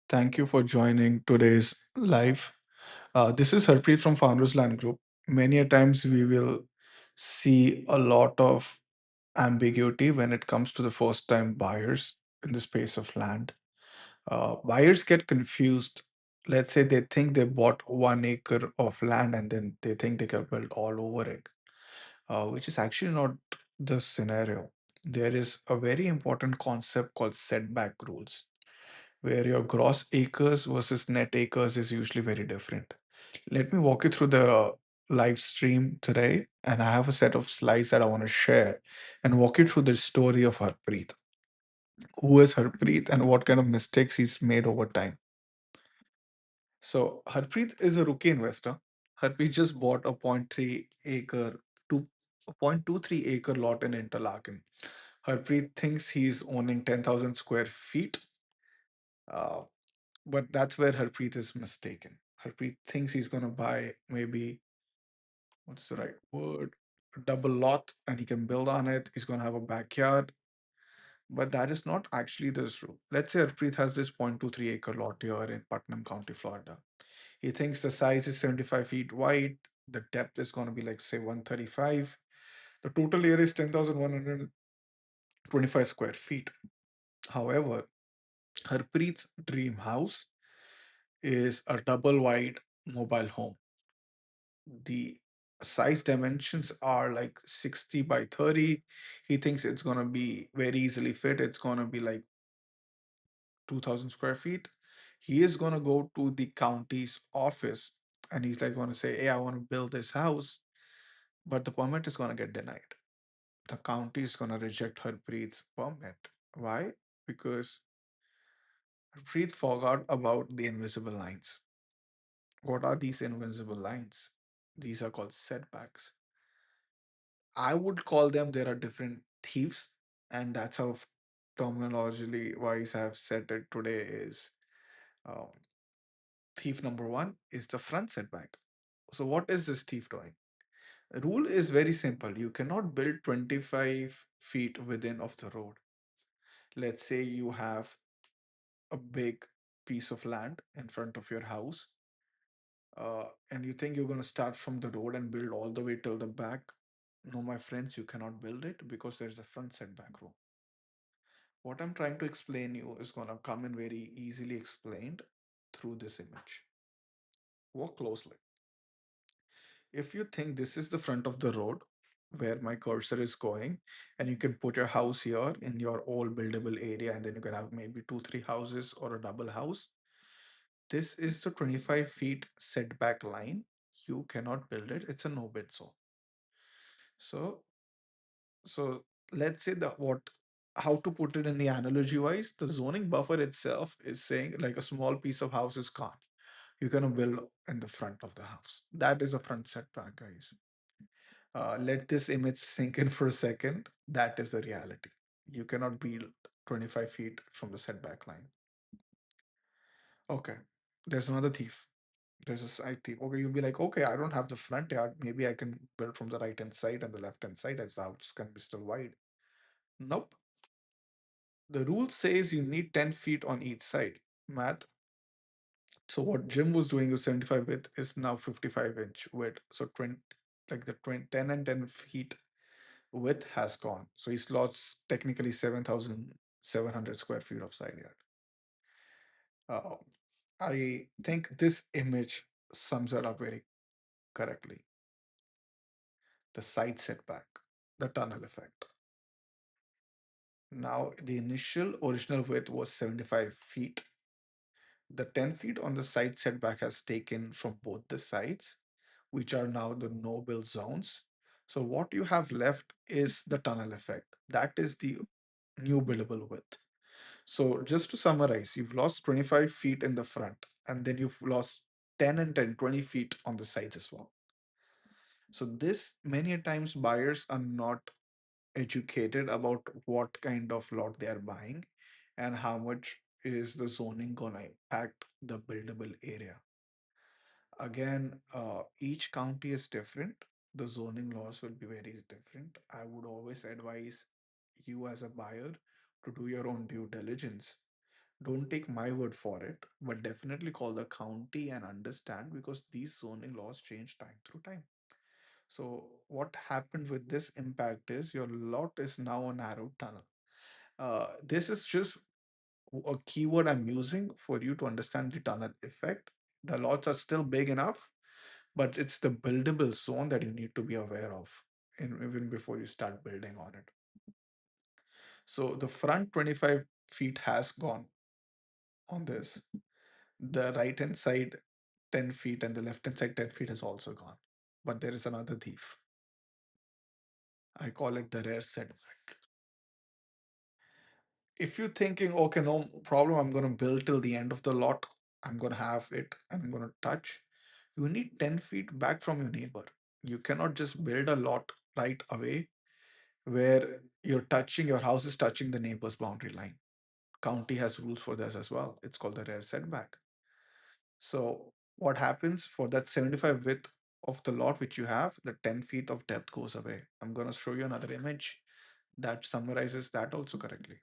Thank you for joining today's live. This is Harpreet from Founders Land Group. Many a times we will see a lot of ambiguity when it comes to the first time buyers in the space of land. Buyers get confused. Let's say they think they bought 1 acre of land and then they think they can build all over it, which is actually not the scenario. There is a very important concept called setback rules where your gross acres versus net acres is usually very different. Let me walk you through the live stream today, and I have a set of slides that I want to share and walk you through the story of Harpreet. Who is Harpreet and what kind of mistakes he's made over time? So, Harpreet is a rookie investor. Harpreet just bought a point 0.3 acre to a 0.23 acre lot in Interlachen. Harpreet thinks he's owning 10,000 square feet. Uh, But that's where Harpreet is mistaken. Harpreet thinks he's going to buy maybe, what's the right word? A double lot and he can build on it. He's going to have a backyard. But that is not actually the true. Let's say Harpreet has this 0.23 acre lot here in Putnam County, Florida. He thinks the size is 75 feet wide. The depth is going to be like, say, 135. The total area is 10,125 square feet. However, Harpreet's dream house is a double wide mobile home. The size dimensions are like 60 by 30. He thinks it's going to be very easily fit. It's going to be like 2000 square feet. He is going to go to the county's office and he's like going to say, hey, I want to build this house, but the permit is going to get denied. The county is going to reject Harpreet's permit. Why? Because Harpreet forgot about the invisible lines. What are these invisible lines? These are called setbacks. I would call them, there are different thieves, and that's how terminologically wise I have said it today is um, thief number one is the front setback. So what is this thief doing? The rule is very simple. You cannot build 25 feet within of the road. Let's say you have a big piece of land in front of your house, and you think you're going to start from the road and build all the way till the back. No, my friends, you cannot build it because there's a front setback rule. What I'm trying to explain you is going to come in very easily explained through this image. Walk closely. If you think this is the front of the road where my cursor is going, and you can put your house here in your all buildable area, and then you can have maybe two, three houses or a double house. This is the 25 feet setback line. You cannot build it. It's a no bid zone. So So let's say that what how to put it in the analogy wise, the zoning buffer itself is saying like a small piece of house is gone. You're gonna build in the front of the house. That is a front setback, guys. Let this image sink in for a second. That is the reality. You cannot build 25 feet from the setback line. Okay, there's another thief. There's a side thief. Okay, you'll be like, okay, I don't have the front yard. Maybe I can build from the right hand side and the left hand side as the house can be still wide. Nope. The rule says you need 10 feet on each side. Math. So what Jim was doing with 75 width is now 55-inch width. So 20, like the 20, 10 and 10 feet width has gone. So he's lost technically 7,700 square feet of side yard. Uh, I think this image sums it up very correctly. The side setback, the tunnel effect. Now the initial original width was 75 feet. The 10 feet on the side setback has taken from both the sides, which are now the no build zones. So what you have left is the tunnel effect. That is the new buildable width. So just to summarize, you've lost 25 feet in the front, and then you've lost 10 and 10, 20 feet on the sides as well. So this many a times buyers are not educated about what kind of lot they are buying and how much is the zoning gonna impact the buildable area. Again, each county is different. The zoning laws will be very different. I would always advise you as a buyer to do your own due diligence. Don't take my word for it, but definitely call the county and understand, because these zoning laws change time through time. So what happened with this impact is your lot is now a narrow tunnel. This is just a keyword I'm using for you to understand the tunnel effect. The lots are still big enough, but it's the buildable zone that you need to be aware of even before you start building on it. So the front 25 feet has gone on this. The right hand side 10 feet and the left hand side 10 feet has also gone. But there is another thief. I call it the rare setback. If you're thinking, okay, no problem, I'm going to build till the end of the lot, I'm going to have it and I'm going to touch, you need 10 feet back from your neighbor. You cannot just build a lot right away where your house is touching the neighbor's boundary line. County has rules for this as well. It's called the rear setback. So what happens for that 75 width of the lot which you have, the 10 feet of depth goes away. I'm going to show you another image that summarizes that also correctly.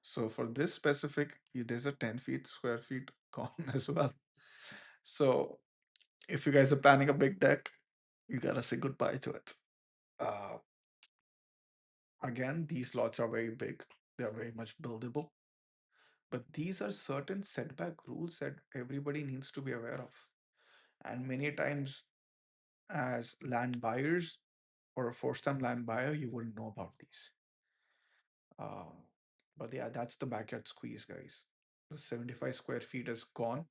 So for this specific, there's a 10 feet square feet gone as well. So if you guys are planning a big deck, you gotta say goodbye to it. Uh, Again, these lots are very big. They are very much buildable. But these are certain setback rules that everybody needs to be aware of. And many times, as land buyers or a first-time land buyer, you wouldn't know about these. Um, but yeah, that's the backyard squeeze, guys. The 75 square feet is gone.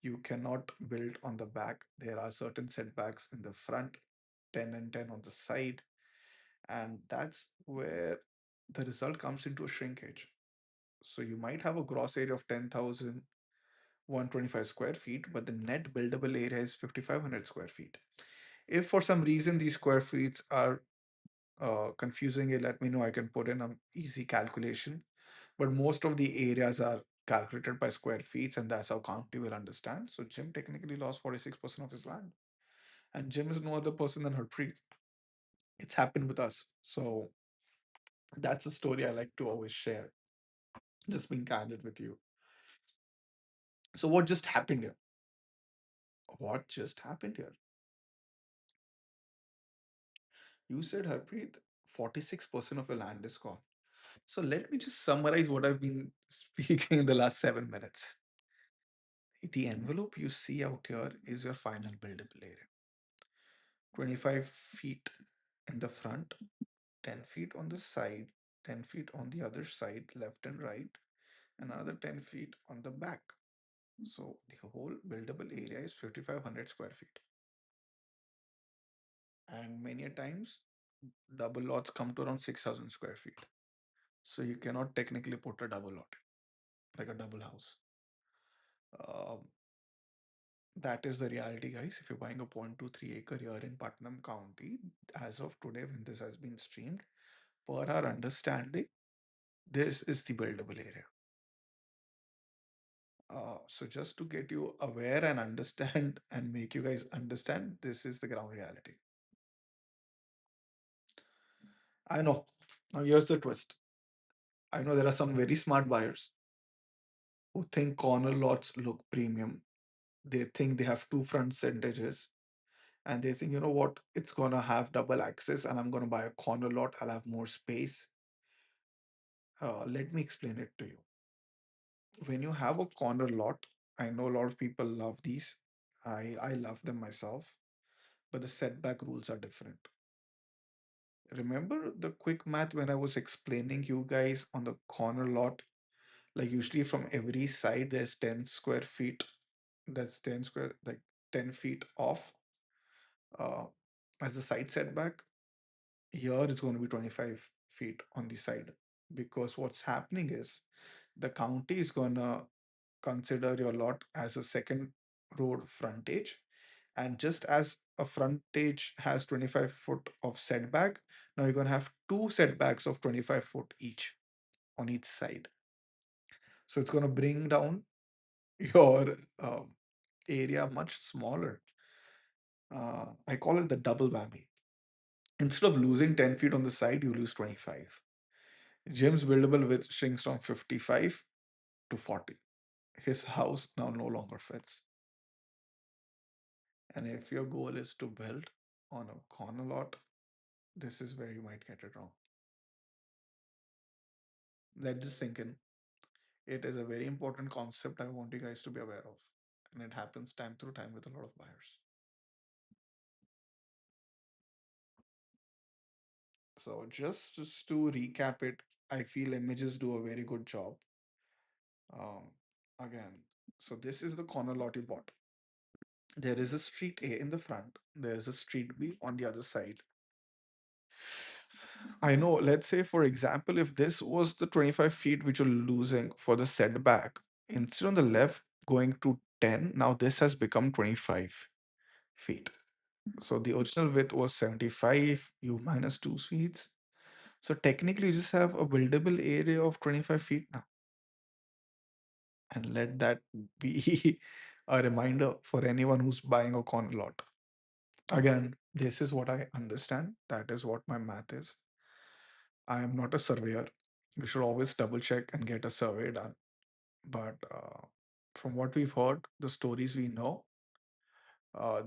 You cannot build on the back. There are certain setbacks in the front, 10 and 10 on the side. And that's where the result comes into a shrinkage. So you might have a gross area of 10,125 square feet, but the net buildable area is 5,500 square feet. If for some reason these square feet are confusing, you let me know. I can put in an easy calculation. But most of the areas are calculated by square feet, and that's how county will understand. So Jim technically lost 46% of his land. And Jim is no other person than Harpreet. It's happened with us. So that's a story I like to always share. Just being candid with you. So what just happened here? What just happened here? You said, Harpreet, 46% of your land is gone. So let me just summarize what I've been speaking in the last 7 minutes. The envelope you see out here is your final buildable area. 25 feet in the front, 10 feet on the side, 10 feet on the other side, left and right, another 10 feet on the back. So the whole buildable area is 5,500 square feet. And many a times, double lots come to around 6,000 square feet. So you cannot technically put a double lot, like a double house. Um, that is the reality, guys. If you're buying a 0.23 acre here in Putnam County, as of today, when this has been streamed, per our understanding, this is the buildable area. So just to get you aware and understand and make you guys understand, this is the ground reality. I know. Now here's the twist. I know there are some very smart buyers who think corner lots look premium. They think they have two front centages and they think, you know what, it's gonna have double access and I'm gonna buy a corner lot, I'll have more space. Let me explain it to you. When you have a corner lot, I know a lot of people love these. I love them myself, but the setback rules are different. Remember the quick math when I was explaining you guys on the corner lot? Like usually from every side there's 10 square feet. That's 10 square, like 10 feet off uh, as the side setback. Here it's going to be 25 feet on the side, because what's happening is the county is going to consider your lot as a second road frontage, and just as a frontage has 25 foot of setback, now you're going to have two setbacks of 25 foot each on each side. So it's going to bring down your area much smaller. I call it the double whammy. Instead of losing 10 feet on the side, you lose 25. Jim's buildable width shrinks from 55 to 40. His house now no longer fits. And if your goal is to build on a corner lot, this is where you might get it wrong. Let this sink in. It is a very important concept I want you guys to be aware of. And it happens time through time with a lot of buyers. So just to recap it, I feel images do a very good job. Um, Again, so this is the corner lot you bought. There is a street A in the front. There is a street B on the other side. I know, let's say, for example, if this was the 25 feet which you're losing for the setback, instead on the left going to 10, now this has become 25 feet. So the original width was 75, you minus 2 feet. So technically, you just have a buildable area of 25 feet now. And let that be a reminder for anyone who's buying a corner lot. Again, this is what I understand. That is what my math is. I am not a surveyor. You should always double check and get a survey done. But from what we've heard, the stories we know,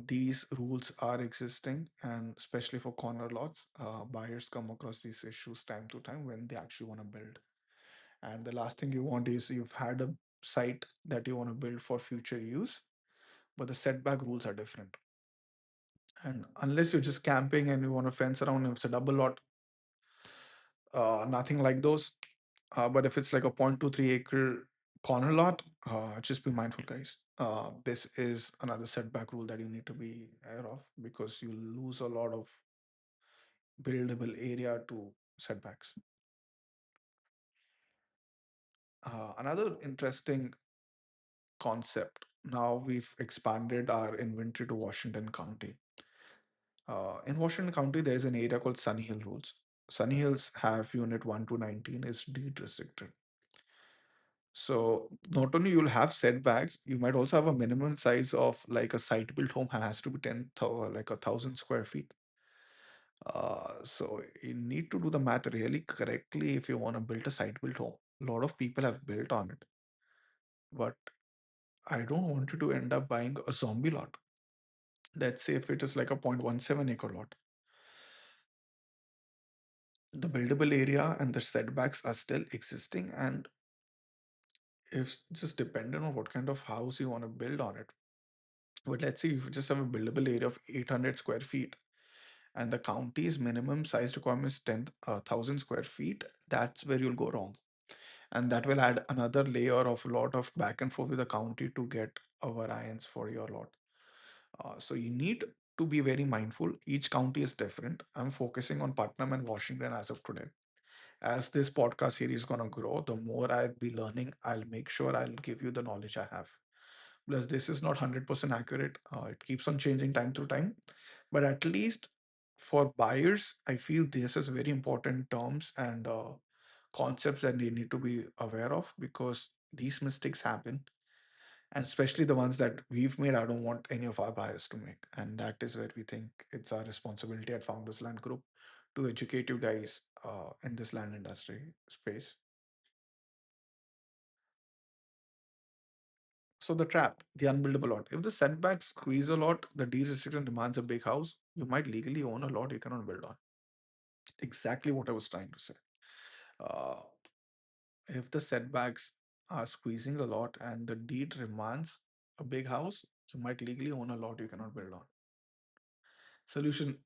these rules are existing, and especially for corner lots, buyers come across these issues time to time when they actually want to build. And the last thing you want is you've had a site that you want to build for future use, but the setback rules are different. And unless you're just camping and you want to fence around, if it's a double lot, nothing like those. But if it's like a 0.23 acre corner lot, just be mindful, guys. This is another setback rule that you need to be aware of because you lose a lot of buildable area to setbacks. Another interesting concept. Now we've expanded our inventory to Washington County. In Washington County, there's an area called Sunny Hill Rules. Sunny Hills have unit 1 to 19 is deed restricted. So not only you'll have setbacks, you might also have a minimum size of like a site built home and has to be 1,000 square feet. So you need to do the math really correctly if you want to build a site built home. A lot of people have built on it, but I don't want you to end up buying a zombie lot. Let's say if it is like a 0.17 acre lot, the buildable area and the setbacks are still existing, and it's just dependent on what kind of house you want to build on it. But let's say if you just have a buildable area of 800 square feet and the county's minimum size requirement is 10,000 square feet, that's where you'll go wrong. And that will add another layer of a lot of back and forth with the county to get a variance for your lot. So you need to be very mindful. Each county is different. I'm focusing on Putnam and Washington as of today. As this podcast series is gonna grow, the more I'll be learning, I'll make sure I'll give you the knowledge I have. Plus, this is not 100% accurate. It keeps on changing time to time. But at least for buyers, I feel this is very important terms and concepts that they need to be aware of because these mistakes happen. And especially the ones that we've made, I don't want any of our buyers to make. And that is where we think it's our responsibility at Founders Land Group to educate you guys in this land industry space. So the trap, the unbuildable lot. If the setbacks squeeze a lot, the deed restriction demands a big house, you might legally own a lot you cannot build on. Exactly what I was trying to say. Uh, if the setbacks are squeezing a lot and the deed demands a big house, you might legally own a lot you cannot build on. Solution,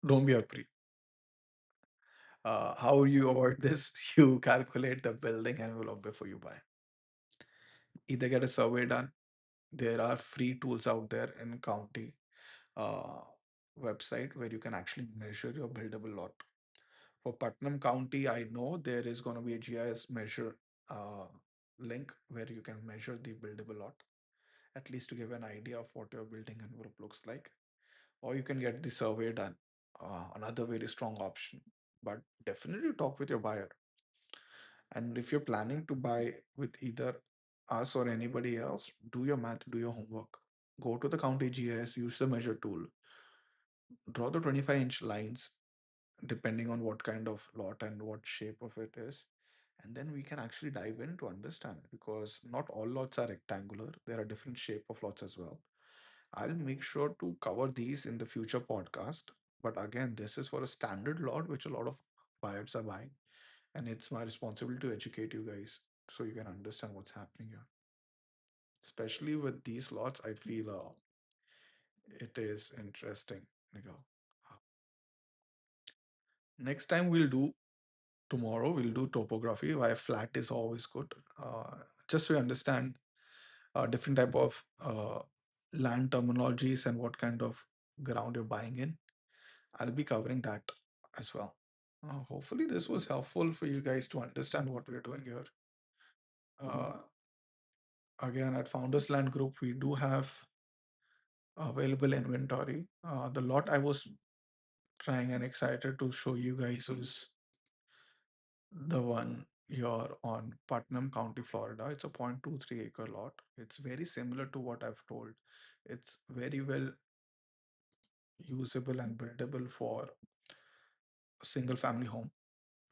don't be a pre. How you avoid this? You calculate the building envelope before you buy. Either get a survey done. There are free tools out there in county uh, website where you can actually measure your buildable lot. For Putnam County, I know there is going to be a GIS measure uh, link where you can measure the buildable lot, at least to give an idea of what your building envelope looks like. Or you can get the survey done, another very strong option. But definitely talk with your buyer. And if you're planning to buy with either us or anybody else, do your math, do your homework. Go to the county GIS, use the measure tool, draw the 25-inch lines depending on what kind of lot and what shape of it is. And then we can actually dive in to understand, because not all lots are rectangular. There are different shape of lots as well. I'll make sure to cover these in the future podcast. But again, this is for a standard lot, which a lot of buyers are buying. And it's my responsibility to educate you guys so you can understand what's happening here. Especially with these lots, I feel it is interesting. Like, next time tomorrow we'll do topography, why flat is always good. Just so you understand different type of land terminologies and what kind of ground you're buying in. I'll be covering that as well. Hopefully, this was helpful for you guys to understand what we're doing here. Uh, Again, at Founders Land Group, we do have available inventory. The lot I was trying and excited to show you guys is the one here on Putnam County, Florida. It's a 0.23 acre lot. It's very similar to what I've told. It's very well usable and buildable for a single family home,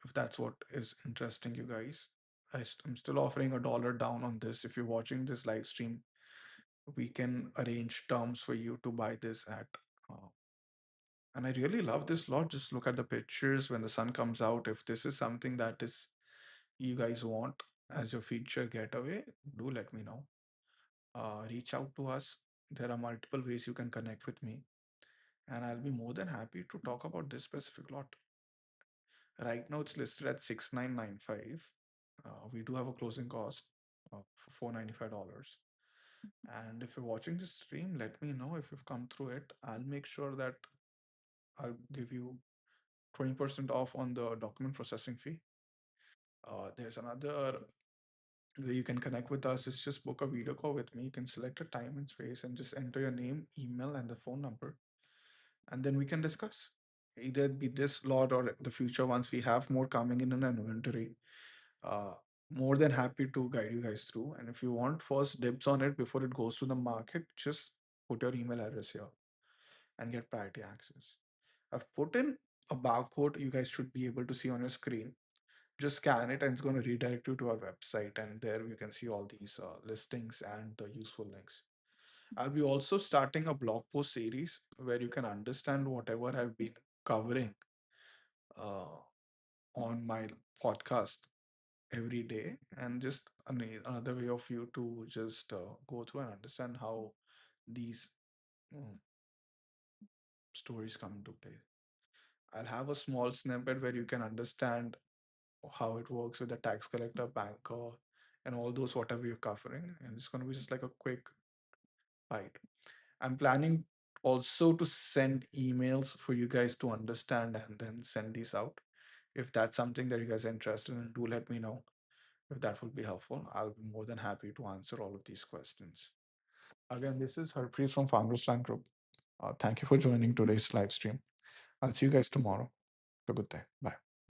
if that's what is interesting you guys. I'm still offering $1 down on this. If you're watching this live stream, we can arrange terms for you to buy this at. Uh, and I really love this lot. Just look at the pictures when the sun comes out. If this is something that is you guys want as your future getaway, do let me know. Reach out to us. There are multiple ways you can connect with me, and I'll be more than happy to talk about this specific lot. Right now, it's listed at 6995. We do have a closing cost for $495. And if you're watching this stream, let me know if you've come through it. I'll make sure that I'll give you 20% off on the document processing fee. There's another way you can connect with us is just book a video call with me. You can select a time and space and just enter your name, email, and the phone number, and then we can discuss. Either be this lot or the future once we have more coming in an inventory. Uh, More than happy to guide you guys through. And if you want first dibs on it before it goes to the market, just put your email address here and get priority access. I've put in a barcode you guys should be able to see on your screen. Just scan it and it's going to redirect you to our website. And there you can see all these listings and the useful links. I'll be also starting a blog post series where you can understand whatever I've been covering uh, on my podcast every day, and just another way of you to just go through and understand how these mm, stories come into play. I'll have a small snippet where you can understand how it works with the tax collector, banker, and all those whatever you're covering. And it's going to be just like a quick bite. I'm planning also to send emails for you guys to understand and then send these out. If that's something that you guys are interested in, do let me know. If that would be helpful, I'll be more than happy to answer all of these questions. Again, this is Harpreet from Founders Land Group. Thank you for joining today's live stream. I'll see you guys tomorrow. Have a good day. Bye.